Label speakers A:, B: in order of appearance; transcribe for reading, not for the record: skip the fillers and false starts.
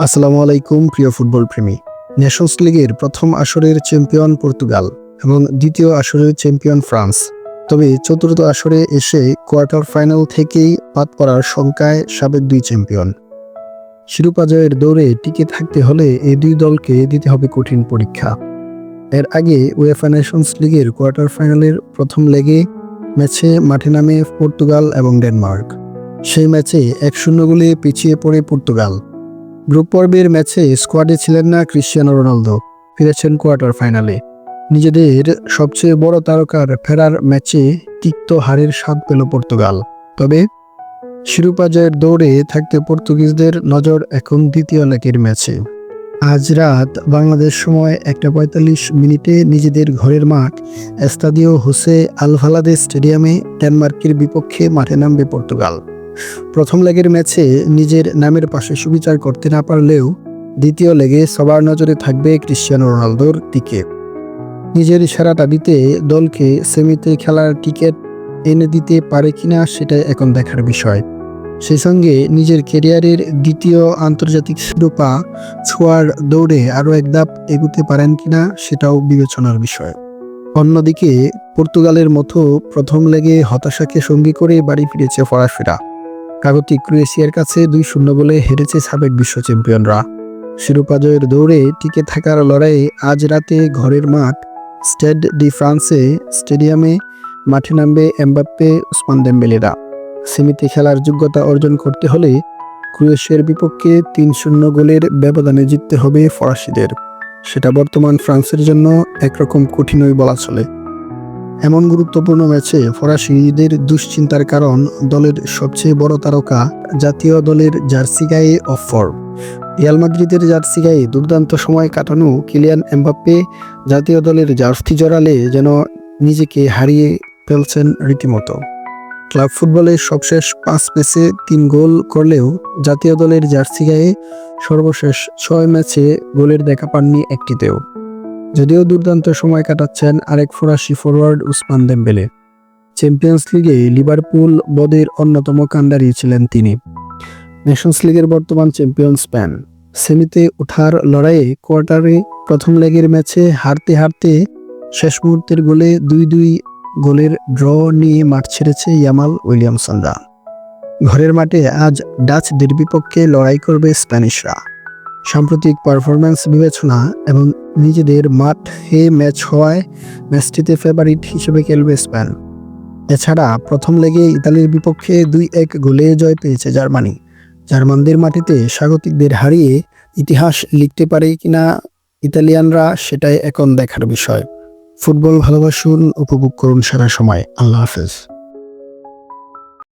A: আসসালামু আলাইকুম প্রিয় ফুটবল প্রেমী। নেশনস লিগের প্রথম আসরের চ্যাম্পিয়ন পর্তুগাল এবং দ্বিতীয় আসরের চ্যাম্পিয়ন ফ্রান্স। তবে চতুর্থ আসরে এসে কোয়ার্টার ফাইনাল থেকেই বাদ পড়ার শঙ্কায় সাবেক দুই চ্যাম্পিয়ন। শিরোপা জয়ের দৌড়ে টিকে থাকতে হলে এই দুই দলকে দিতে হবে কঠিন পরীক্ষা। এর আগে উয়েফা নেশনস লিগের কোয়ার্টার ফাইনালের প্রথম লেগে ম্যাচে মাঠে নামে পর্তুগাল এবং ডেনমার্ক। সেই ম্যাচে 1-0 গোলে পিছিয়ে পড়ে পর্তুগাল। গ্রুপ পর্বের ম্যাচে স্কোয়াডে ছিলেন না ক্রিশ্চিয়ানো রোনালদো, ফিরেছেন কোয়ার্টার ফাইনালে। নিজেদের সবচেয়ে বড় তারকার ফেরার ম্যাচে তিক্ত হারের স্বাদ পেল পর্তুগাল। তবে শিরোপা জয়ের দৌড়ে থাকতে পর্তুগিজদের নজর এখন দ্বিতীয় লেগের ম্যাচে। আজ রাত বাংলাদেশ সময় 1:45 নিজেদের ঘরের মাঠ এস্তাদিও হোসে আলভালাদে স্টেডিয়ামে ডেনমার্কের বিপক্ষে মাঠে নামবে পর্তুগাল। প্রথম লেগের ম্যাচে নিজের নামের পাশে সুবিচার করতে না পারলেও দ্বিতীয় লেগে সবার নজরে থাকবে ক্রিশ্চিয়ানো রোনালদোর দিকে। নিজের সেরাটা দিতে দলকে সেমিতে খেলার টিকিট এনে দিতে পারে কিনা সেটাই এখন দেখার বিষয়। সেই সঙ্গে নিজের ক্যারিয়ারের দ্বিতীয় আন্তর্জাতিক শিরোপা ছোঁয়ার দৌড়ে আরও এক ধাপ এগুতে পারেন কিনা সেটাও বিবেচনার বিষয়। অন্যদিকে পর্তুগালের মতো প্রথম লেগে হতাশাকে সঙ্গী করে বাড়ি ফিরেছে ফরাসিরা। স্বাগতিক ক্রোয়েশিয়ার কাছে 2-0 গোলে হেরেছে সাবেক বিশ্ব চ্যাম্পিয়নরা। শিরোপা জয়ের দৌড়ে টিকে থাকার লড়াইয়ে আজ রাতে ঘরের মাঠ স্টেড ডি ফ্রান্সে স্টেডিয়ামে মাঠে নামবে এমবাপ্পে, ওসমান দেমবেলেরা। সেমিতে খেলার যোগ্যতা অর্জন করতে হলে ক্রোয়েশিয়ার বিপক্ষে 3-0 গোলের ব্যবধানে জিততে হবে ফরাসিদের। সেটা বর্তমান ফ্রান্সের জন্য একরকম কঠিনই বলা চলে। এমন গুরুত্বপূর্ণ ম্যাচে ফরাসিদের দুশ্চিন্তার কারণ দলের সবচেয়ে বড় তারকা জাতীয় দলের জার্সি গায়ে অফ ফর্ম। রিয়াল মাদ্রিদের জার্সি গায়ে দুর্দান্ত সময় কাটানো কিলিয়ান এমবাপ্পে জাতীয় দলের জার্সি জড়ালে যেন নিজেকে হারিয়ে ফেলছেন রীতিমতো। ক্লাব ফুটবলের সবশেষ 5 ম্যাচে 3 গোল করলেও জাতীয় দলের জার্সি গায়ে সর্বশেষ 6 ম্যাচে গোলের দেখা পাননি একটিতেও। যদিও দুর্দান্ত সময় কাটাচ্ছেন আরেক ফরাসি ফরোয়ার্ড ওসমান দেমবেলে। চ্যাম্পিয়ন্স লিগে লিভারপুল বদের অন্যতম কাণ্ডারি ছিলেন তিনি। নেশনস লিগের বর্তমান চ্যাম্পিয়ন স্পেন। সেমিতে ওঠার লড়াইয়ে কোয়ার্টারে প্রথম লেগের ম্যাচে হারতে শেষ মুহূর্তের গোলে 2-2 গোলের ড্র নিয়ে মাঠ ছেড়েছে ইয়ামাল উইলিয়ামসনরা। ঘরের মাঠে আজ ডাচদের বিপক্ষে লড়াই করবে স্প্যানিশরা। সাম্প্রতিক পারফরম্যান্স বিবেচনা এবং নিজেদের মাঠে ম্যাচ হওয়ায় ম্যাচটিতে ফেভারিট হিসেবে খেলবে স্পেন। এছাড়া প্রথম লেগে ইতালির বিপক্ষে 2-1 গোলে জয় পেয়েছে জার্মানি। জার্মানদের মাটিতে স্বাগতিকদের হারিয়ে ইতিহাস লিখতে পারে কিনা ইতালিয়ানরা সেটাই এখন দেখার বিষয়। ফুটবল ভালোবাসুন, উপভোগ করুন সারা সময়। আল্লাহ হাফেজ।